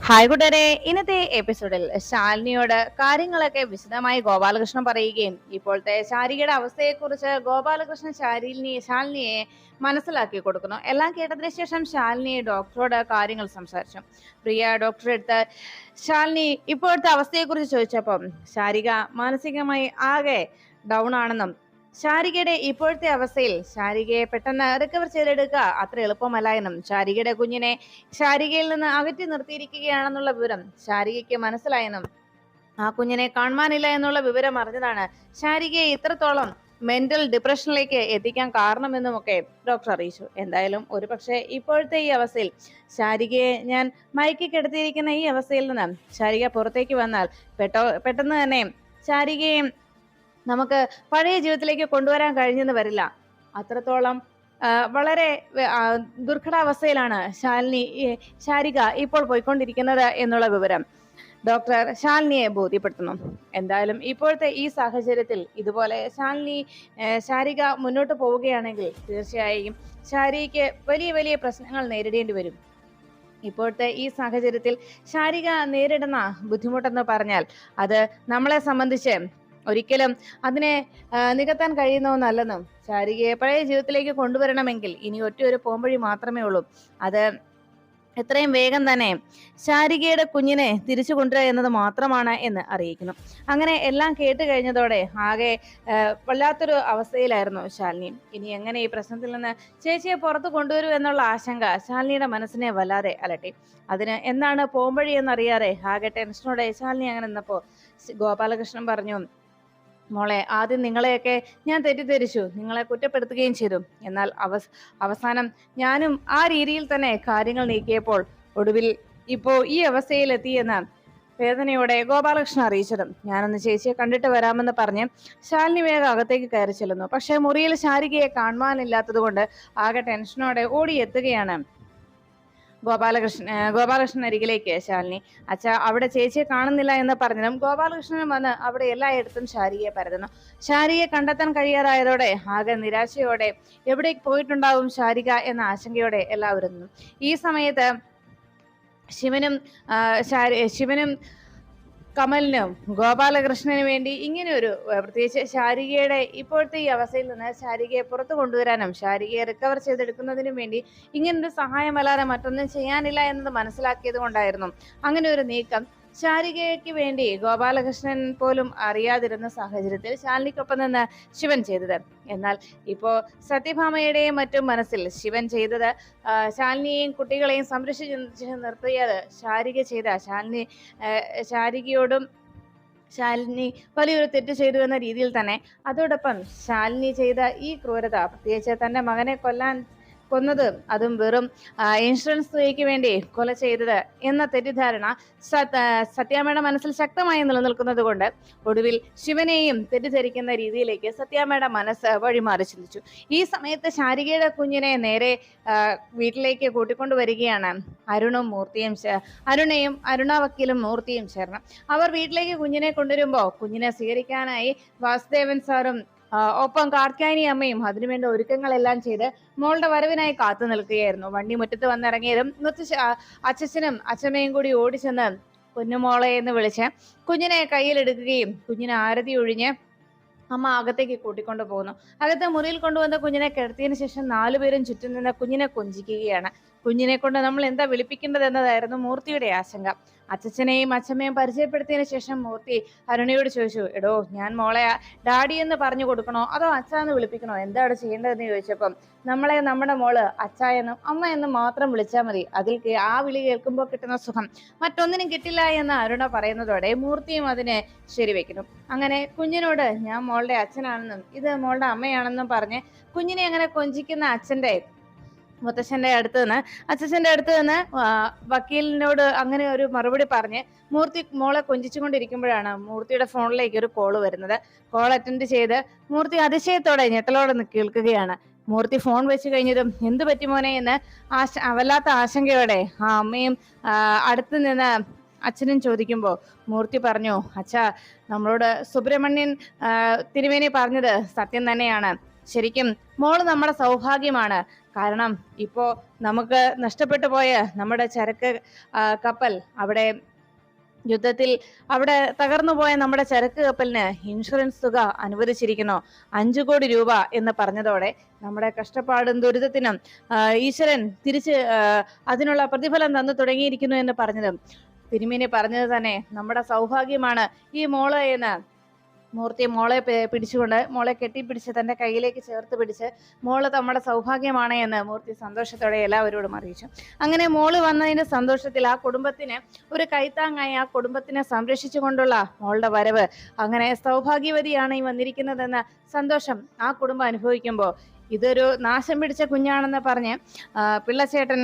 Hi കൂട്ടരെ, ഇന്നത്തെ എപ്പിസോഡിൽ ശാലിനിയോട് കാര്യങ്ങളൊക്കെ വിശദമായി ഗോപാലകൃഷ്ണൻ പറയുകയും ഇപ്പോഴത്തെ ശാരികയുടെ അവസ്ഥയെക്കുറിച്ച് ഗോപാലകൃഷ്ണൻ ശാലിനിയെ മനസ്സിലാക്കി കൊടുക്കുന്നു. എല്ലാം കേട്ടതിന് ശേഷം ശാലിനി ഡോക്ടറോട് കാര്യങ്ങൾ സംസാരിച്ചു. പ്രിയ ഡോക്ടറെ അടുത്ത് ശാലിനി ഇപ്പോഴത്തെ അവസ്ഥയെക്കുറിച്ച് ചോദിച്ചപ്പം ശാരിക മാനസികമായി ആകെ ഡൗൺ ആണെന്നും ശാരികയുടെ ഇപ്പോഴത്തെ അവസ്ഥയിൽ ശാരികയെ പെട്ടെന്ന് റിക്കവർ ചെയ്തെടുക്കുക അത്ര എളുപ്പമല്ല എന്നും ശാരികയുടെ കുഞ്ഞിനെ ശാരികയിൽ നിന്ന് അകറ്റി നിർത്തിയിരിക്കുകയാണെന്നുള്ള വിവരം ശാരികയ്ക്ക് മനസ്സിലായെന്നും ആ കുഞ്ഞിനെ കാണുവാനില്ല എന്നുള്ള വിവരം അറിഞ്ഞതാണ് ശാരികയെ ഇത്രത്തോളം മെന്റൽ ഡിപ്രഷനിലേക്ക് എത്തിക്കാൻ കാരണമെന്നുമൊക്കെ ഡോക്ടർ അറിയിച്ചു. എന്തായാലും ഒരു പക്ഷേ ഇപ്പോഴത്തെ ഈ അവസ്ഥയിൽ ശാരികയെ ഞാൻ മയക്കി കിടത്തിയിരിക്കുന്ന ഈ അവസ്ഥയിൽ നിന്ന് ശാരിക പുറത്തേക്ക് വന്നാൽ പെട്ടെന്ന് തന്നെ ശാരികയെ നമുക്ക് പഴയ ജീവിതത്തിലേക്ക് കൊണ്ടുവരാൻ കഴിഞ്ഞെന്ന് വരില്ല. അത്രത്തോളം വളരെ ദുർഘടാവസ്ഥയിലാണ് ശാരിക ഇപ്പോൾ പോയിക്കൊണ്ടിരിക്കുന്നത് എന്നുള്ള വിവരം ഡോക്ടർ ശാലിനിയെ ബോധ്യപ്പെടുത്തുന്നു. എന്തായാലും ഇപ്പോഴത്തെ ഈ സാഹചര്യത്തിൽ ഇതുപോലെ ശാരിക മുന്നോട്ട് പോവുകയാണെങ്കിൽ തീർച്ചയായും ശാരികയ്ക്ക് വലിയ വലിയ പ്രശ്നങ്ങൾ നേരിടേണ്ടി വരും. ഇപ്പോഴത്തെ ഈ സാഹചര്യത്തിൽ ശാരിക നേരിടുന്ന ബുദ്ധിമുട്ടെന്ന് പറഞ്ഞാൽ അത് നമ്മളെ സംബന്ധിച്ച് ഒരിക്കലും അതിനെ നികത്താൻ കഴിയുന്ന ഒന്നല്ലെന്നും ശാരികയെ പഴയ ജീവിതത്തിലേക്ക് കൊണ്ടുവരണമെങ്കിൽ ഇനി ഒറ്റയൊരു പോംവഴി മാത്രമേ ഉള്ളൂ. അത് എത്രയും വേഗം തന്നെ ശാരികയുടെ കുഞ്ഞിനെ തിരിച്ചു കൊണ്ടുവരിക എന്നത് മാത്രമാണ് എന്ന് അറിയിക്കുന്നു. അങ്ങനെ എല്ലാം കേട്ട് കഴിഞ്ഞതോടെ ആകെ വല്ലാത്തൊരു അവസ്ഥയിലായിരുന്നു ശാലിനി. ഇനി എങ്ങനെ ഈ പ്രശ്നത്തിൽ നിന്ന് ചേച്ചിയെ പുറത്തു കൊണ്ടുവരൂ എന്നുള്ള ആശങ്ക ശാലിനിയുടെ മനസ്സിനെ വല്ലാതെ അലട്ടി. അതിന് എന്താണ് പോംവഴി എന്നറിയാതെ ആകെ ടെൻഷനോടെ ശാലിനി അങ്ങനെ നിന്നപ്പോ ഗോപാലകൃഷ്ണൻ പറഞ്ഞു, മോളെ, ആദ്യം നിങ്ങളെയൊക്കെ ഞാൻ തെറ്റിദ്ധരിച്ചു, നിങ്ങളെ കുറ്റപ്പെടുത്തുകയും ചെയ്തു. എന്നാൽ അവസാനം ഞാനും ആ രീതിയിൽ തന്നെ കാര്യങ്ങൾ നീക്കിയപ്പോൾ ഒടുവിൽ ഇപ്പോ ഈ അവസ്ഥയിൽ എത്തിയെന്ന് വേദനയോടെ ഗോപാലകൃഷ്ണൻ അറിയിച്ചതും ഞാനൊന്ന് ചേച്ചിയെ കണ്ടിട്ട് വരാമെന്ന് പറഞ്ഞ് ശാലിനി വേഗം അകത്തേക്ക് കയറി ചെല്ലുന്നു. പക്ഷെ മുറിയിൽ ശാരികയെ കാണുവാനില്ലാത്തത് കൊണ്ട് ആകെ ടെൻഷനോടെ ഓടിയെത്തുകയാണ് ഗോപാലകൃഷ്ണൻ അരികിലേക്ക് ശാലിനി. അച്ഛ, അവിടെ ചേച്ചിയെ കാണുന്നില്ല എന്ന് പറഞ്ഞതും ഗോപാലകൃഷ്ണനും വന്ന് അവിടെ എല്ലായിടത്തും ശാരികയെ പരതുന്നു. ശാരികയെ കണ്ടെത്താൻ കഴിയാതായതോടെ ആകെ നിരാശയോടെ എവിടേക്ക് പോയിട്ടുണ്ടാവും ശാരിക എന്ന ആശങ്കയോടെ എല്ലാവരും. ഈ സമയത്ത് ശിവനും കമലിനും ഗോപാലകൃഷ്ണന് വേണ്ടി ഇങ്ങനെ ഒരു പ്രത്യേകിച്ച് ശാരികയുടെ ഇപ്പോഴത്തെ ഈ അവസ്ഥയിൽ നിന്ന് ശാരികയെ പുറത്തു കൊണ്ടുവരാനും ശാരികയെ റിക്കവർ ചെയ്തെടുക്കുന്നതിനും വേണ്ടി ഇങ്ങനൊരു സഹായമല്ലാതെ മറ്റൊന്നും ചെയ്യാനില്ല എന്നത് മനസ്സിലാക്കിയത് കൊണ്ടായിരുന്നു അങ്ങനെ ഒരു നീക്കം ശാരികയ്ക്ക് വേണ്ടി ഗോപാലകൃഷ്ണൻ പോലും അറിയാതിരുന്ന സാഹചര്യത്തിൽ ശാലിനിക്കൊപ്പം നിന്ന് ശിവൻ ചെയ്തത്. എന്നാൽ ഇപ്പോ സത്യഭാമയുടെയും മറ്റും മനസ്സിൽ ശിവൻ ചെയ്തത് ശാലിനിയെയും കുട്ടികളെയും സംരക്ഷിച്ച് നിർത്തിയത് ശാലിനി വലിയൊരു തെറ്റ് ചെയ്തു എന്ന രീതിയിൽ തന്നെ അതോടൊപ്പം ശാലിനി ചെയ്ത ഈ ക്രൂരത, പ്രത്യേകിച്ച് തന്റെ മകനെ കൊന്നത് അതും വെറും ഇൻഷുറൻസ് തുകയ്ക്ക് വേണ്ടി കൊല ചെയ്തത് എന്ന തെറ്റിദ്ധാരണ സത്യാമ്മയുടെ മനസ്സിൽ ശക്തമായി നിലനിൽക്കുന്നത് കൊണ്ട് ഒടുവിൽ ശിവനെയും തെറ്റിദ്ധരിക്കുന്ന രീതിയിലേക്ക് സത്യാമ്മയുടെ മനസ്സ് വഴിമാറി ചിന്തിച്ചു. ഈ സമയത്ത് ശാരികയുടെ കുഞ്ഞിനെ നേരെ വീട്ടിലേക്ക് കൂട്ടിക്കൊണ്ടുവരികയാണ് അരുണയും അരുണ വക്കീലും മൂർത്തിയും ചേർന്ന്. അവർ വീട്ടിലേക്ക് കുഞ്ഞിനെ കൊണ്ടുവരുമ്പോൾ കുഞ്ഞിനെ സ്വീകരിക്കാനായി വാസുദേവൻ സാറും ഒപ്പം കാർക്കാനി അമ്മയും അതിനുവേണ്ട ഒരുക്കങ്ങളെല്ലാം ചെയ്ത് മോളുടെ വരവിനായി കാത്തു നിൽക്കുകയായിരുന്നു. വണ്ടി മുറ്റത്ത് വന്നിറങ്ങിയതും അച്ഛനും അച്ഛമ്മയും കൂടി ഓടിച്ചെന്ന് കുഞ്ഞുമോളെ എന്ന് വിളിച്ച് കുഞ്ഞിനെ കയ്യിലെടുക്കുകയും കുഞ്ഞിനെ ആരതി ഒഴിഞ്ഞ് അമ്മ അകത്തേക്ക് കൂട്ടിക്കൊണ്ടു പോകുന്നു. അകത്ത് മുറിയിൽ കൊണ്ടുവന്ന കുഞ്ഞിനെ കിടത്തിയതിനു ശേഷം 4 പേരും ചുറ്റും നിന്ന് കുഞ്ഞിനെ കൊഞ്ചിക്കുകയാണ്. കുഞ്ഞിനെ കൊണ്ട് നമ്മൾ എന്താ വിളിപ്പിക്കേണ്ടത് എന്നതായിരുന്നു മൂർത്തിയുടെ ആശങ്ക. അച്ഛനെയും അച്ഛമ്മയും പരിചയപ്പെടുത്തിയതിനു ശേഷം മൂർത്തി അരുണയോട് ചോദിച്ചു, എടോ, ഞാൻ മോളെ ഡാഡി എന്ന് പറഞ്ഞു കൊടുക്കണോ അതോ അച്ഛ എന്ന് വിളിപ്പിക്കണോ, എന്താണ് ചെയ്യേണ്ടതെന്ന് ചോദിച്ചപ്പം നമ്മുടെ മോള് അച്ഛ എന്നും അമ്മ എന്നും മാത്രം വിളിച്ചാൽ മതി, അതിൽ ആ വിളി കേൾക്കുമ്പോൾ കിട്ടുന്ന സുഖം മറ്റൊന്നിനും കിട്ടില്ല എന്ന് അരുണ പറയുന്നതോടെ മൂർത്തിയും അതിനെ ശരിവെക്കുന്നു. അങ്ങനെ കുഞ്ഞിനോട് ഞാൻ മോളുടെ അച്ഛനാണെന്നും ഇത് മോളുടെ അമ്മയാണെന്നും പറഞ്ഞ് കുഞ്ഞിനെ അങ്ങനെ കൊഞ്ചിക്കുന്ന മുത്തച്ഛന്റെ അടുത്ത് നിന്ന് വക്കീലിനോട് അങ്ങനെ ഒരു മറുപടി പറഞ്ഞ് മൂർത്തി മോളെ കൊഞ്ചിച്ചുകൊണ്ടിരിക്കുമ്പോഴാണ് മൂർത്തിയുടെ ഫോണിലേക്ക് ഒരു കോള് വരുന്നത്. കോൾ അറ്റൻഡ് ചെയ്ത് മൂർത്തി അതിശയത്തോടെ ഞെട്ടലോടെ കേൾക്കുകയാണ്. മൂർത്തി ഫോൺ വെച്ച് കഴിഞ്ഞതും എന്തു പറ്റി മോനെ എന്ന് വല്ലാത്ത ആശങ്കയോടെ ആ അമ്മയും അടുത്ത് നിന്ന് അച്ഛനും ചോദിക്കുമ്പോൾ മൂർത്തി പറഞ്ഞു, അച്ഛാ, നമ്മളോട് സുബ്രഹ്മണ്യൻ തിരുമേനി പറഞ്ഞത് സത്യം തന്നെയാണ്. ശരിക്കും മോള് നമ്മുടെ സൗഭാഗ്യമാണ്. കാരണം ഇപ്പോ നമുക്ക് നഷ്ടപ്പെട്ടു പോയ നമ്മുടെ ചരക്ക് കപ്പൽ അവിടെ യുദ്ധത്തിൽ അവിടെ തകർന്നുപോയ നമ്മുടെ ചരക്ക് കപ്പലിന് ഇൻഷുറൻസ് തുക അനുവദിച്ചിരിക്കുന്നു, 5 കോടി രൂപ എന്ന് പറഞ്ഞതോടെ നമ്മുടെ കഷ്ടപ്പാടും ദുരിതത്തിനും ഈശ്വരൻ തിരിച്ച് അതിനുള്ള പ്രതിഫലം തന്നു തുടങ്ങിയിരിക്കുന്നു എന്ന് പറഞ്ഞതും തിരുമേനി പറഞ്ഞത് തന്നെ നമ്മുടെ സൗഭാഗ്യമാണ് ഈ മോള് എന്ന് മൂർത്തി മോളെ പിടിച്ചുകൊണ്ട് മോളെ കെട്ടിപ്പിടിച്ച് തന്റെ കയ്യിലേക്ക് ചേർത്ത് പിടിച്ച് മോള് നമ്മുടെ സൗഭാഗ്യമാണ് എന്ന് മൂർത്തി സന്തോഷത്തോടെ എല്ലാവരോടും അറിയിച്ചു. അങ്ങനെ മോള് വന്നതിന്റെ സന്തോഷത്തിൽ ആ കുടുംബത്തിന് ഒരു കൈത്താങ്ങായി ആ കുടുംബത്തിനെ സംരക്ഷിച്ചുകൊണ്ടുള്ള മോളുടെ വരവ്, അങ്ങനെ സൗഭാഗ്യവതിയാണ് ഈ വന്നിരിക്കുന്നതെന്ന സന്തോഷം ആ കുടുംബം അനുഭവിക്കുമ്പോൾ ഇതൊരു നാശം പിടിച്ച കുഞ്ഞാണെന്ന് പറഞ്ഞ് പിള്ളച്ചേട്ടൻ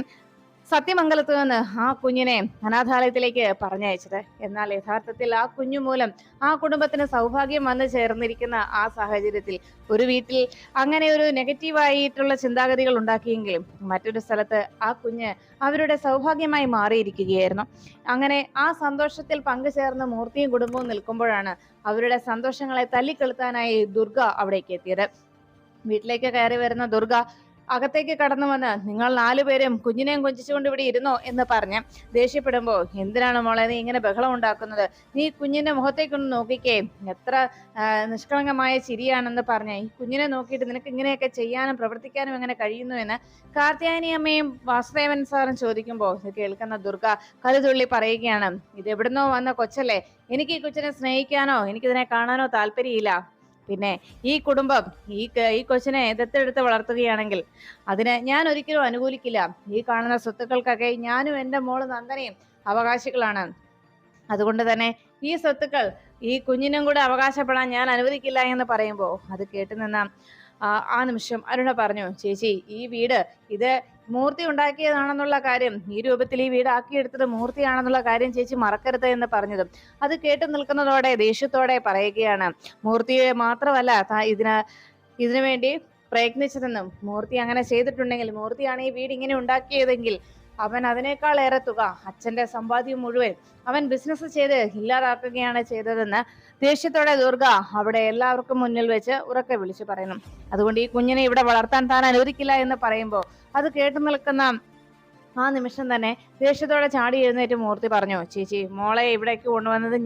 സത്യമംഗലത്ത് നിന്ന് ആ കുഞ്ഞിനെ അനാഥാലയത്തിലേക്ക് പറഞ്ഞയച്ചത്. എന്നാൽ യഥാർത്ഥത്തിൽ ആ കുഞ്ഞു മൂലം ആ കുടുംബത്തിന് സൗഭാഗ്യം വന്നു ചേർന്നിരിക്കുന്ന ആ സാഹചര്യത്തിൽ ഒരു വീട്ടിൽ അങ്ങനെ ഒരു നെഗറ്റീവായിട്ടുള്ള ചിന്താഗതികൾ ഉണ്ടാക്കിയെങ്കിലും മറ്റൊരു സ്ഥലത്ത് ആ കുഞ്ഞ് അവരുടെ സൗഭാഗ്യമായി മാറിയിരിക്കുകയായിരുന്നു. അങ്ങനെ ആ സന്തോഷത്തിൽ പങ്കുചേർന്ന് മൂർത്തിയും കുടുംബവും നിൽക്കുമ്പോഴാണ് അവരുടെ സന്തോഷങ്ങളെ തല്ലിക്കെളുത്താനായി ദുർഗ അവിടേക്ക് എത്തിയത്. വീട്ടിലേക്ക് കയറി വരുന്ന ദുർഗ അകത്തേക്ക് കടന്നു വന്ന് നിങ്ങൾ 4 പേരും കുഞ്ഞിനെയും കൊഞ്ചിച്ചുകൊണ്ട് ഇവിടെ ഇരുന്നോ എന്ന് പറഞ്ഞ് ദേഷ്യപ്പെടുമ്പോ, എന്തിനാണ് മോളെ നീ ഇങ്ങനെ ബഹളം ഉണ്ടാക്കുന്നത്, നീ കുഞ്ഞിന്റെ മുഖത്തേക്കൊന്ന് നോക്കിക്കേ, എത്ര നിഷ്കളങ്കമായ ചിരിയാണെന്ന് പറഞ്ഞ് ഈ കുഞ്ഞിനെ നോക്കിയിട്ട് നിനക്ക് ഇങ്ങനെയൊക്കെ ചെയ്യാനും പ്രവർത്തിക്കാനും എങ്ങനെ കഴിയുന്നു എന്ന് കാർത്യായനി അമ്മയും വാസുദേവൻ സാറും ചോദിക്കുമ്പോൾ ഇത് കേൾക്കുന്ന ദുർഗ കരുതുള്ളി പറയുകയാണ്, ഇത് എവിടുന്നോ വന്ന കൊച്ചല്ലേ, എനിക്ക് ഈ കൊച്ചിനെ സ്നേഹിക്കാനോ എനിക്കിതിനെ കാണാനോ താല്പര്യമില്ല. പിന്നെ ഈ കുടുംബം ഈ കൊച്ചിനെ ദത്തെടുത്ത് വളർത്തുകയാണെങ്കിൽ അതിന് ഞാൻ ഒരിക്കലും അനുകൂലിക്കില്ല. ഈ കാണുന്ന സ്വത്തുക്കൾക്കൊക്കെ ഞാനും എൻ്റെ മോള് നന്ദനയും അവകാശികളാണ്. അതുകൊണ്ട് തന്നെ ഈ സ്വത്തുക്കൾ ഈ കുഞ്ഞിനും കൂടെ അവകാശപ്പെടാൻ ഞാൻ അനുവദിക്കില്ല എന്ന് പറയുമ്പോൾ അത് കേട്ടുനിന്ന ആ നിമിഷം അരുണ പറഞ്ഞു, ചേച്ചി ഈ വീട് ഇത് മൂർത്തി ഉണ്ടാക്കിയതാണെന്നുള്ള കാര്യം, ഈ രൂപത്തിൽ ഈ വീട് ആക്കിയെടുത്തത് മൂർത്തിയാണെന്നുള്ള കാര്യം ചേച്ചി മറക്കരുത് എന്ന് പറഞ്ഞതും അത് കേട്ടു നിൽക്കുന്നതോടെ ദേഷ്യത്തോടെ പറയുകയാണ്, മൂർത്തിയെ മാത്രമല്ല ഇതിനു വേണ്ടി പ്രയത്നിച്ചതെന്നും മൂർത്തി അങ്ങനെ ചെയ്തിട്ടുണ്ടെങ്കിൽ, മൂർത്തിയാണ് ഈ വീട് ഇങ്ങനെ ഉണ്ടാക്കിയതെങ്കിൽ അവൻ അതിനേക്കാൾ ഏറെ തുക അച്ഛന്റെ സമ്പാദ്യം മുഴുവൻ അവൻ ബിസിനസ് ചെയ്ത് ഇല്ലാതാക്കുകയാണ് ചെയ്തതെന്ന് ദേഷ്യത്തോടെ ദുർഗ അവിടെ എല്ലാവർക്കും മുന്നിൽ വെച്ച് ഉറക്കെ വിളിച്ചു പറയുന്നു. അതുകൊണ്ട് ഈ കുഞ്ഞിനെ ഇവിടെ വളർത്താൻ താൻ അനുവദിക്കില്ല എന്ന് പറയുമ്പോൾ അത് കേട്ടു നിൽക്കുന്ന ആ നിമിഷം തന്നെ ദേഷ്യത്തോടെ ചാടി എഴുന്നേറ്റ് മൂർത്തി പറഞ്ഞു, ചേച്ചി മോളെ ഇവിടേക്ക് കൊണ്ടുവന്നത്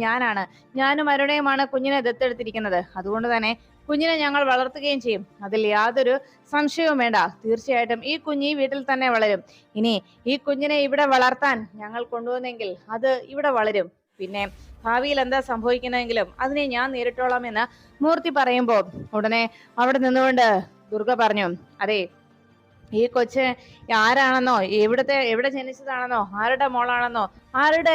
ഞാനും അരുണയുമാണ് കുഞ്ഞിനെ ദത്തെടുത്തിരിക്കുന്നത്. അതുകൊണ്ട് തന്നെ കുഞ്ഞിനെ ഞങ്ങൾ വളർത്തുകയും ചെയ്യും, അതിൽ യാതൊരു സംശയവും വേണ്ട. തീർച്ചയായിട്ടും ഈ കുഞ്ഞ് ഈ വീട്ടിൽ തന്നെ വളരും. ഇനി ഈ കുഞ്ഞിനെ ഇവിടെ വളർത്താൻ ഞങ്ങൾ കൊണ്ടുവന്നെങ്കിൽ അത് ഇവിടെ വളരും. പിന്നെ ഭാവിയിൽ എന്താ സംഭവിക്കുന്നതെങ്കിലും അതിനെ ഞാൻ നേരിട്ടോളാം എന്ന് മൂർത്തി പറയുമ്പോൾ ഉടനെ അവിടെ നിന്നുകൊണ്ട് ദുർഗ പറഞ്ഞു, അതെ ഈ കൊച്ച് ആരാണെന്നോ എവിടെ ജനിച്ചതാണെന്നോ ആരുടെ മോളാണെന്നോ ആരുടെ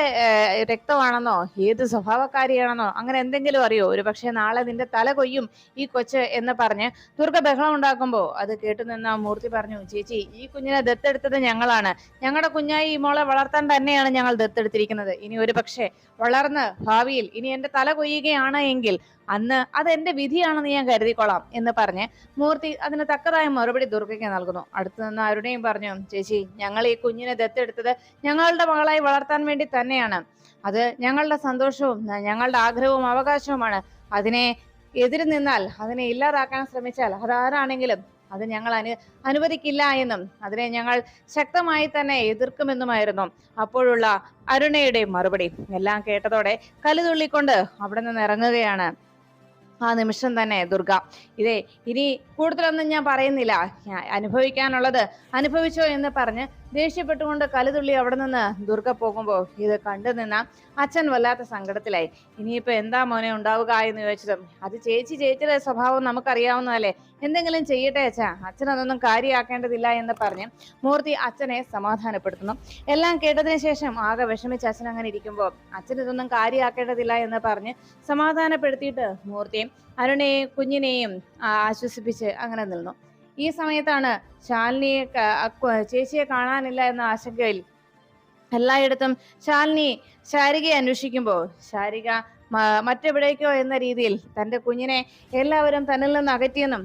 രക്തമാണെന്നോ ഏത് സ്വഭാവക്കാരിയാണെന്നോ അങ്ങനെ എന്തെങ്കിലും അറിയോ, ഒരു പക്ഷെ നാളെ നിന്റെ തല കൊയ്യും ഈ കൊച്ച് എന്ന് പറഞ്ഞ് ദുർഗ ബഹളം ഉണ്ടാക്കുമ്പോ അത് കേട്ടു നിന്ന മൂർത്തി പറഞ്ഞു, ചേച്ചി ഈ കുഞ്ഞിനെ ദത്തെടുത്തത് ഞങ്ങളാണ്, ഞങ്ങളുടെ കുഞ്ഞായി ഈ മോളെ വളർത്താൻ തന്നെയാണ് ഞങ്ങൾ ദത്തെടുത്തിരിക്കുന്നത്. ഇനി ഒരു പക്ഷെ വളർന്ന് ഭാവിയിൽ ഇനി എന്റെ തല കൊയ്യുകയാണ് എങ്കിൽ അന്ന് അത് എന്റെ വിധിയാണെന്ന് ഞാൻ കരുതിക്കൊള്ളാം എന്ന് പറഞ്ഞ് മൂർത്തി അതിന് തക്കതായ മറുപടി ദുർഗയ്ക്ക് നൽകുന്നു. അടുത്തു നിന്ന് അരുണയും പറഞ്ഞു, ചേച്ചി ഞങ്ങൾ ഈ കുഞ്ഞിനെ ദത്തെടുത്തത് ഞങ്ങളുടെ മകളായി വളർത്താൻ വേണ്ടി തന്നെയാണ്. അത് ഞങ്ങളുടെ സന്തോഷവും ഞങ്ങളുടെ ആഗ്രഹവും അവകാശവുമാണ്. അതിനെ എതിര് നിന്നാൽ, അതിനെ ഇല്ലാതാക്കാൻ ശ്രമിച്ചാൽ അതാരാണെങ്കിലും അത് ഞങ്ങൾ അനുവദിക്കില്ല എന്നും അതിനെ ഞങ്ങൾ ശക്തമായി തന്നെ എതിർക്കുമെന്നുമായിരുന്നു അപ്പോഴുള്ള അരുണയുടെ മറുപടി. എല്ലാം കേട്ടതോടെ കലുതുള്ളിക്കൊണ്ട് അവിടെ നിന്ന് ഇറങ്ങുകയാണ് ആ നിമിഷം തന്നെ ദുർഗ. ഇനി കൂടുതലൊന്നും ഞാൻ പറയുന്നില്ല, അനുഭവിക്കാനുള്ളത് അനുഭവിച്ചോ എന്ന് പറഞ്ഞ് ദേഷ്യപ്പെട്ടുകൊണ്ട് കലുതുള്ളി അവിടെ നിന്ന് ദുർഗ പോകുമ്പോൾ ഇത് കണ്ടു നിന്ന അച്ഛൻ വല്ലാത്ത സങ്കടത്തിലായി. ഇനിയിപ്പോ എന്താ മോനെ ഉണ്ടാവുക എന്ന് ചോദിച്ചതും അത് ചേച്ചിയുടെ സ്വഭാവം നമുക്കറിയാവുന്നതല്ലേ, എന്തെങ്കിലും ചെയ്യട്ടെ അച്ഛനതൊന്നും കാര്യമാക്കേണ്ടതില്ല എന്ന് പറഞ്ഞ് മൂർത്തി അച്ഛനെ സമാധാനപ്പെടുത്തുന്നു. എല്ലാം കേട്ടതിന് ശേഷം ആകെ വിഷമിച്ച് അച്ഛൻ അങ്ങനെ ഇരിക്കുമ്പോൾ അച്ഛൻ ഇതൊന്നും കാര്യമാക്കേണ്ടതില്ല എന്ന് പറഞ്ഞ് സമാധാനപ്പെടുത്തിയിട്ട് മൂർത്തിയും അരുണയെയും കുഞ്ഞിനെയും ആശ്വസിപ്പിച്ച് അങ്ങനെ നിന്നു. ഈ സമയത്താണ് ശാലിനിയെ ചേച്ചിയെ കാണാനില്ല എന്ന ആശങ്കയിൽ എല്ലായിടത്തും ശാരികയെ അന്വേഷിക്കുമ്പോൾ ശാരിക മറ്റെവിടേക്കോ എന്ന രീതിയിൽ തന്റെ കുഞ്ഞിനെ എല്ലാവരും തന്നിൽ നിന്ന് അകറ്റിയെന്നും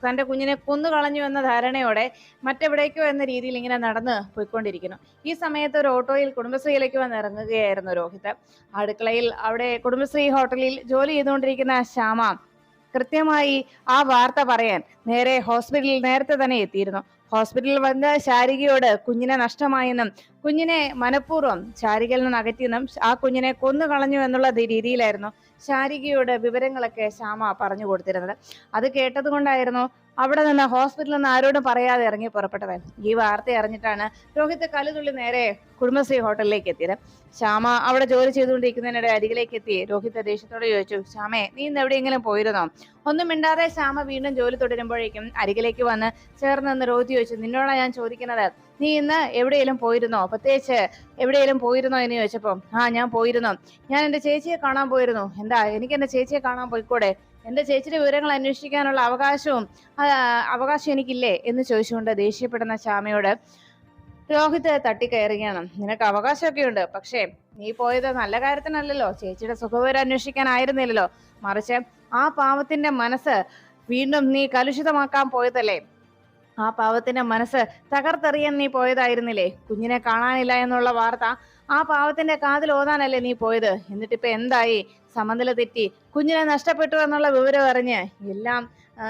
തന്റെ കുഞ്ഞിനെ കൊന്നുകളഞ്ഞു എന്ന ധാരണയോടെ മറ്റെവിടേക്കോ എന്ന രീതിയിൽ ഇങ്ങനെ നടന്ന് പോയിക്കൊണ്ടിരിക്കുന്നു. ഈ സമയത്ത് ഒരു ഓട്ടോയിൽ കുടുംബശ്രീയിലേക്ക് വന്ന് ഇറങ്ങുകയായിരുന്നു രോഹിത്. അടുക്കളയിൽ അവിടെ കുടുംബശ്രീ ഹോട്ടലിൽ ജോലി ചെയ്തുകൊണ്ടിരിക്കുന്ന ശ്യാമ കൃത്യമായി ആ വാർത്ത പറയാൻ നേരെ ഹോസ്പിറ്റലിൽ നേരത്തെ തന്നെ എത്തിയിരുന്നു. ഹോസ്പിറ്റലിൽ വന്ന് ശാരികയോട് കുഞ്ഞിനെ നഷ്ടമായെന്നും കുഞ്ഞിനെ മനഃപൂർവ്വം ശാരികയിൽ നിന്ന് അകറ്റിയെന്നും ആ കുഞ്ഞിനെ കൊന്നു കളഞ്ഞു എന്നുള്ള രീതിയിലായിരുന്നു ശാരികയോട് വിവരങ്ങളൊക്കെ ശ്യാമ പറഞ്ഞു കൊടുത്തിരുന്നത്. അത് കേട്ടത് കൊണ്ടായിരുന്നു അവിടെ നിന്ന് ഹോസ്പിറ്റലിൽ നിന്ന് ആരോടും പറയാതെ ഇറങ്ങി പുറപ്പെട്ടവൻ. ഈ വാർത്ത അറിഞ്ഞിട്ടാണ് രോഹിത് കലുതുള്ളി നേരെ കുടുംബശ്രീ ഹോട്ടലിലേക്ക് എത്തിയത്. ശ്യാമ അവിടെ ജോലി ചെയ്തുകൊണ്ടിരിക്കുന്നതിനിടെ അരികിലേക്ക് എത്തി രോഹിത് ദേഷ്യത്തോടെ ചോദിച്ചു, ശ്യാമേ, നീ ഇന്ന് എവിടെയെങ്കിലും പോയിരുന്നോ? ഒന്നും മിണ്ടാതെ ശ്യാമ വീണ്ടും ജോലി തുടരുമ്പോഴേക്കും അരികിലേക്ക് വന്ന് ചേർന്ന് നിന്ന് രോഹിത് ചോദിച്ചു, നിന്നോടാ ഞാൻ ചോദിക്കുന്നത്, നീ ഇന്ന് എവിടെയെങ്കിലും പോയിരുന്നോ? പ്രത്യേകിച്ച് എവിടെയെങ്കിലും പോയിരുന്നോ എന്ന് ചോദിച്ചപ്പോ, ഞാൻ പോയിരുന്നു, ഞാൻ എന്റെ ചേച്ചിയെ കാണാൻ പോയിരുന്നു. എന്താ, എനിക്ക് എന്റെ ചേച്ചിയെ കാണാൻ പോയിക്കൂടെ? എന്റെ ചേച്ചിയുടെ വിവരങ്ങൾ അന്വേഷിക്കാനുള്ള അവകാശം എനിക്കില്ലേ എന്ന് ചോദിച്ചുകൊണ്ട് ദേഷ്യപ്പെടുന്ന ശ്യാമയോട് രോഹിത് തട്ടിക്കയറുകയാണ്. നിനക്ക് അവകാശമൊക്കെ ഉണ്ട്, പക്ഷേ നീ പോയത് നല്ല കാര്യത്തിനല്ലല്ലോ, ചേച്ചിയുടെ സുഖവിവരം അന്വേഷിക്കാനായിരുന്നില്ലല്ലോ, മറിച്ച് ആ പാവത്തിന്റെ മനസ്സ് വീണ്ടും നീ കലുഷിതമാക്കാൻ പോയതല്ലേ. ആ പാവത്തിന്റെ മനസ്സ് തകർത്തെറിയാൻ നീ പോയതായിരുന്നില്ലേ. കുഞ്ഞിനെ കാണാനില്ല എന്നുള്ള വാർത്ത ആ പാവത്തിന്റെ കാതിൽ ഓതാനല്ലേ നീ പോയത്. എന്നിട്ടിപ്പോ എന്തായി? സമനില തെറ്റി കുഞ്ഞിനെ നഷ്ടപ്പെട്ടു എന്നുള്ള വിവരം അറിഞ്ഞ് എല്ലാം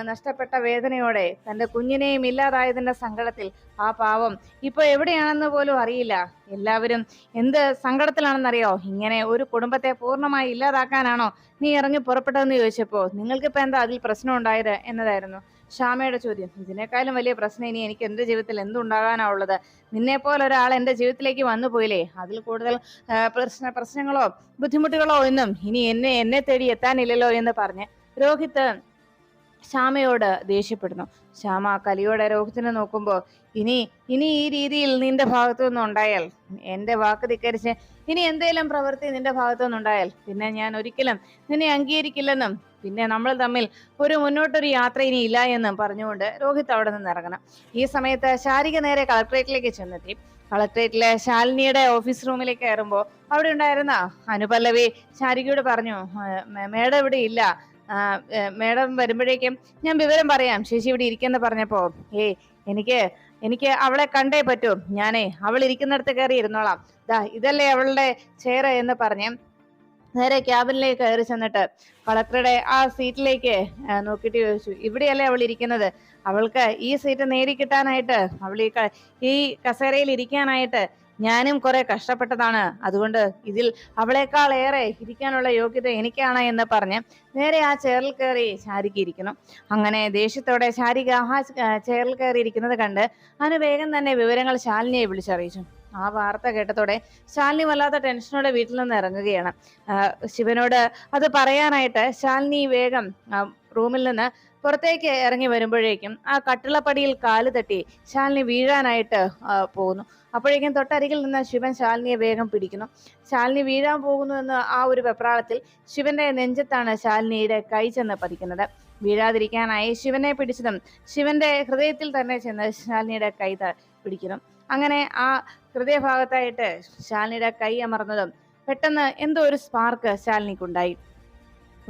നഷ്ടപ്പെട്ട വേദനയോടെ തന്റെ കുഞ്ഞിനെയും ഇല്ലാതായതിന്റെ സങ്കടത്തിൽ ആ പാവം ഇപ്പൊ എവിടെയാണെന്ന് പോലും അറിയില്ല. എല്ലാവരും എന്ത് സങ്കടത്തിലാണെന്നറിയോ? ഇങ്ങനെ ഒരു കുടുംബത്തെ പൂർണ്ണമായി ഇല്ലാതാക്കാനാണോ നീ ഇറങ്ങി പുറപ്പെട്ടതെന്ന് ചോദിച്ചപ്പോ, നിങ്ങൾക്കിപ്പോ എന്താ അതിൽ പ്രശ്നം ഉണ്ടായത് എന്നതായിരുന്നു ശ്യാമയുടെ ചോദ്യം. ഇതിനേക്കാളും വലിയ പ്രശ്നം ഇനി എനിക്ക് എന്റെ ജീവിതത്തിൽ എന്തുണ്ടാകാനാ ഉള്ളത്? നിന്നെ പോലെ ഒരാൾ എന്റെ ജീവിതത്തിലേക്ക് വന്നു പോയില്ലേ, അതിൽ കൂടുതൽ പ്രശ്നങ്ങളോ ബുദ്ധിമുട്ടുകളോ ഒന്നും ഇനി എന്നെ തേടി എത്താനില്ലല്ലോ എന്ന് പറഞ്ഞ് രോഹിത് ശ്യാമയോട് ദേഷ്യപ്പെടുന്നു. ശ്യാമ കലിയോടെ രോഹിത്തിനെ നോക്കുമ്പോ, ഇനി ഈ രീതിയിൽ നിന്റെ ഭാഗത്തു നിന്നും ഉണ്ടായാൽ, എന്റെ വാക്ക് ധിക്കരിച്ച് ഇനി എന്തേലും പ്രവൃത്തി നിന്റെ ഭാഗത്തു നിന്നുണ്ടായാൽ പിന്നെ ഞാൻ ഒരിക്കലും നിന്നെ അംഗീകരിക്കില്ലെന്നും പിന്നെ നമ്മൾ തമ്മിൽ മുന്നോട്ടൊരു യാത്ര ഇനി ഇല്ല എന്നും പറഞ്ഞുകൊണ്ട് രോഹിത് അവിടെ നിന്ന് ഇറങ്ങണം. ഈ സമയത്ത് ശാരിക നേരെ കളക്ടറേറ്റിലേക്ക് ചെന്നെത്തി. കളക്ടറേറ്റിലെ ശാലിനിയുടെ ഓഫീസ് റൂമിലേക്ക് കയറുമ്പോൾ അവിടെ ഉണ്ടായിരുന്ന അനുപല്ലവി ശാരികയോട് പറഞ്ഞു, മേഡം ഇവിടെ ഇല്ല, മേഡം വരുമ്പോഴേക്കും ഞാൻ വിവരം പറയാം, ചേച്ചി ഇവിടെ ഇരിക്കെന്ന് പറഞ്ഞപ്പോ, എനിക്ക് അവളെ കണ്ടേ പറ്റൂ, ഞാനേ അവൾ ഇരിക്കുന്നിടത്ത് കയറി ഇരുന്നോളാം, ഇതല്ലേ അവളുടെ ചെയർ എന്ന് പറഞ്ഞ് നേരെ ക്യാബിനിലേക്ക് കയറി ചെന്നിട്ട് കളക്ടറുടെ ആ സീറ്റിലേക്ക് നോക്കിയിട്ട് ചോദിച്ചു, ഇവിടെയല്ലേ അവൾ ഇരിക്കുന്നത്, അവൾക്ക് ഈ സീറ്റ് നേടിക്കിട്ടാനായിട്ട്, അവൾ ഈ കസേരയിൽ ഇരിക്കാനായിട്ട് ഞാനും കുറെ കഷ്ടപ്പെട്ടതാണ്, അതുകൊണ്ട് ഇതിൽ അവളെക്കാൾ ഏറെ ഇരിക്കാനുള്ള യോഗ്യത എനിക്കാണ് എന്ന് പറഞ്ഞ് നേരെ ആ ചെയറിൽ കയറി ശാരിക ഇരിക്കണം. അങ്ങനെ ദേഷ്യത്തോടെ ശാരിക ആ ചെയറിൽ കയറി ഇരിക്കുന്നത് കണ്ട് അതിന് വേഗം തന്നെ വിവരങ്ങൾ ശാലിനിയെ വിളിച്ചറിയിച്ചു. ആ വാർത്ത കേട്ടതോടെ ശാലിനി വല്ലാത്ത ടെൻഷനോടെ വീട്ടിൽ നിന്ന് ഇറങ്ങുകയാണ്. ശിവനോട് അത് പറയാനായിട്ട് ശാലിനി വേഗം റൂമിൽ നിന്ന് പുറത്തേക്ക് ഇറങ്ങി വരുമ്പോഴേക്കും ആ കട്ടിളപ്പടിയിൽ കാല് തട്ടി ശാലിനി വീഴാനായിട്ട് പോകുന്നു. അപ്പോഴേക്കും തൊട്ടരികിൽ നിന്ന് ശിവൻ ശാലിനിയെ വേഗം പിടിക്കുന്നു. ശാലിനി വീഴാൻ പോകുന്നു എന്ന ആ ഒരു വെപ്രാളത്തിൽ ശിവന്റെ നെഞ്ചത്താണ് ശാലിനിയുടെ കൈ ചെന്ന് പതിക്കുന്നത്. വീഴാതിരിക്കാനായി ശിവനെ പിടിച്ചതും ശിവന്റെ ഹൃദയത്തിൽ തന്നെ ചെന്ന് ശാലിനിയുടെ കൈ പിടിക്കുന്നു. അങ്ങനെ ആ ഹൃദയഭാഗത്തായിട്ട് ശാലിനിയുടെ കൈ അമർന്നതും പെട്ടെന്ന് എന്തോ ഒരു സ്പാർക്ക് ശാലിനിക്കുണ്ടായി.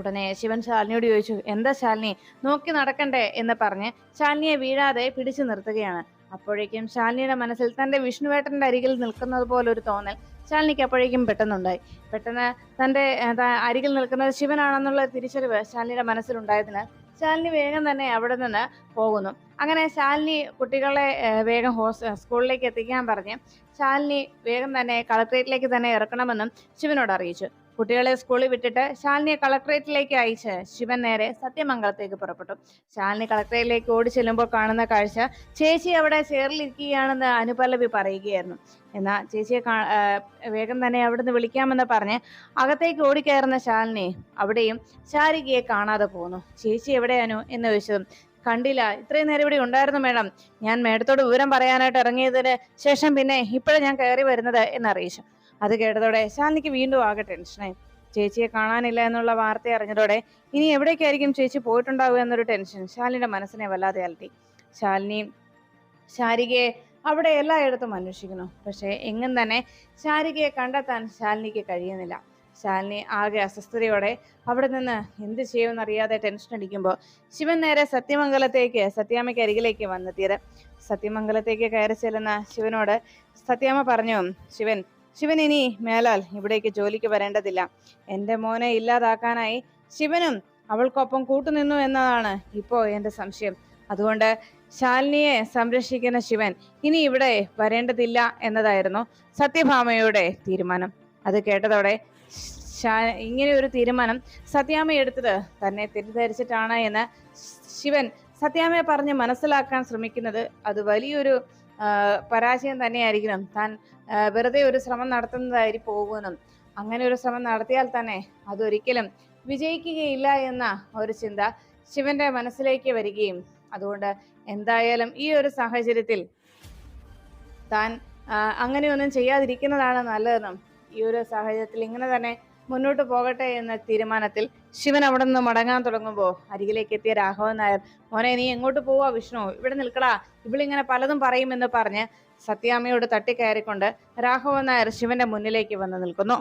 ഉടനെ ശിവൻ ശാലിനിയോട് ചോദിച്ചു, എന്താ ശാലിനി, നോക്കി നടക്കണ്ടേ എന്ന് പറഞ്ഞ് ശാലിനിയെ വീഴാതെ പിടിച്ചു നിർത്തുകയാണ്. അപ്പോഴേക്കും ശാലിനിയുടെ മനസ്സിൽ തന്റെ വിഷ്ണുവേട്ടന്റെ അരികിൽ നിൽക്കുന്നത് പോലൊരു തോന്നൽ ശാലിനിക്ക് അപ്പോഴേക്കും പെട്ടെന്നുണ്ടായി. പെട്ടെന്ന് തന്റെ അരികിൽ നിൽക്കുന്നത് ശിവനാണെന്നുള്ള തിരിച്ചറിവ് ശാലിനിയുടെ മനസ്സിലുണ്ടായതിനാൽ ശാലിനി വേഗം തന്നെ അവിടെ നിന്ന് പോകുന്നു. അങ്ങനെ ശാലിനി കുട്ടികളെ വേഗം സ്കൂളിലേക്ക് എത്തിക്കാൻ പറഞ്ഞ് ശാലിനി വേഗം തന്നെ കളക്ടറേറ്റിലേക്ക് തന്നെ ഇറക്കണമെന്നും ശിവനോട് അറിയിച്ചു. കുട്ടികളെ സ്കൂളിൽ വിട്ടിട്ട് ശാലിനിയെ കളക്ടറേറ്റിലേക്ക് അയച്ച് ശിവൻ നേരെ സത്യമംഗലത്തേക്ക് പുറപ്പെട്ടു. ശാലിനി കളക്ടറേറ്റിലേക്ക് ഓടി ചെല്ലുമ്പോൾ കാണുന്ന കാഴ്ച, ചേച്ചി അവിടെ ചെയറിലിരിക്കുകയാണെന്ന് അനുപല്ലവി പറയുകയായിരുന്നു. എന്നാൽ ചേച്ചിയെ വേഗം തന്നെ അവിടുന്ന് വിളിക്കാമെന്ന് പറഞ്ഞ് അകത്തേക്ക് ഓടിക്കയറുന്ന ശാലിനി അവിടെയും ശാരികയെ കാണാതെ പോകുന്നു. ചേച്ചി എവിടെയാനു എന്ന് ചോദിച്ചതും, കണ്ടില്ല, ഇത്രയും നേരം ഇവിടെ ഉണ്ടായിരുന്നു മേഡം, ഞാൻ മേഡത്തോട് വിവരം പറയാനായിട്ട് ഇറങ്ങിയതിന് ശേഷം പിന്നെ ഇപ്പോഴും ഞാൻ കയറി വരുന്നത് എന്നറിയിച്ചു. അത് കേട്ടതോടെ ശാലിനിക്ക് വീണ്ടും ആകെ ടെൻഷനായി. ചേച്ചിയെ കാണാനില്ല എന്നുള്ള വാർത്ത അറിഞ്ഞതോടെ ഇനി എവിടേക്കായിരിക്കും ചേച്ചി പോയിട്ടുണ്ടാവുക എന്നൊരു ടെൻഷൻ ശാലിനിയുടെ മനസ്സിനെ വല്ലാതെ അലട്ടി. ശാലിനി ശാരികയെ അവിടെ എല്ലായിടത്തും അന്വേഷിക്കുന്നു. പക്ഷെ എങ്ങും തന്നെ ശാരികയെ കണ്ടെത്താൻ ശാലിനിക്ക് കഴിയുന്നില്ല. ശാലിനി ആകെ അസ്വസ്ഥതയോടെ അവിടെ നിന്ന് എന്ത് ചെയ്യുമെന്നറിയാതെ ടെൻഷൻ അടിക്കുമ്പോൾ ശിവൻ നേരെ സത്യാമ്മയ്ക്ക് അരികിലേക്ക് വന്നെത്തിയത്. സത്യമംഗലത്തേക്ക് കയറി ചെല്ലുന്ന ശിവനോട് സത്യാമ്മ പറഞ്ഞു, ശിവൻ ഇനി മേലാൽ ഇവിടേക്ക് ജോലിക്ക് വരേണ്ടതില്ല. എൻ്റെ മോനെ ഇല്ലാതാക്കാനായി ശിവനും അവൾക്കൊപ്പം കൂട്ടുനിന്നു എന്നതാണ് ഇപ്പോ എന്റെ സംശയം. അതുകൊണ്ട് ശാലിനിയെ സംരക്ഷിക്കുന്ന ശിവൻ ഇനി ഇവിടെ വരേണ്ടതില്ല എന്നതായിരുന്നു സത്യഭാമയുടെ തീരുമാനം. അത് കേട്ടതോടെ ഇങ്ങനെ ഒരു തീരുമാനം സത്യാമ്മ എടുത്തത് തന്നെ തെറ്റിദ്ധരിച്ചിട്ടാണ് എന്ന് ശിവൻ സത്യാമ്മയെ പറഞ്ഞ് മനസ്സിലാക്കാൻ ശ്രമിക്കുന്നത് അത് വലിയൊരു പരാജയം തന്നെയായിരിക്കണം. താൻ വെറുതെ ഒരു ശ്രമം നടത്തുന്നതായി പോകുമെന്നും അങ്ങനെ ഒരു ശ്രമം നടത്തിയാൽ തന്നെ അതൊരിക്കലും വിജയിക്കുകയില്ല എന്ന ഒരു ചിന്ത ശിവന്റെ മനസ്സിലേക്ക് വരികയും അതുകൊണ്ട് എന്തായാലും ഈ ഒരു സാഹചര്യത്തിൽ താൻ അങ്ങനെയൊന്നും ചെയ്യാതിരിക്കുന്നതാണ് നല്ലതെന്നും ഈ ഒരു സാഹചര്യത്തിൽ ഇങ്ങനെ തന്നെ മുന്നോട്ട് പോകട്ടെ എന്ന തീരുമാനത്തിൽ ശിവൻ അവിടെ നിന്ന് മടങ്ങാൻ തുടങ്ങുമ്പോൾ അരികിലേക്ക് എത്തിയ രാഘവൻ നായർ, മോനെ നീ എങ്ങോട്ട് പോവാ വിഷ്ണു, ഇവിടെ നിൽക്കടാ, ഇവളിങ്ങനെ പലതും പറയുമെന്ന് പറഞ്ഞ് സത്യാമ്മയോട് തട്ടിക്കയറിക്കൊണ്ട് രാഘവൻ നായർ ശിവന്റെ മുന്നിലേക്ക് വന്ന് നിൽക്കുന്നു.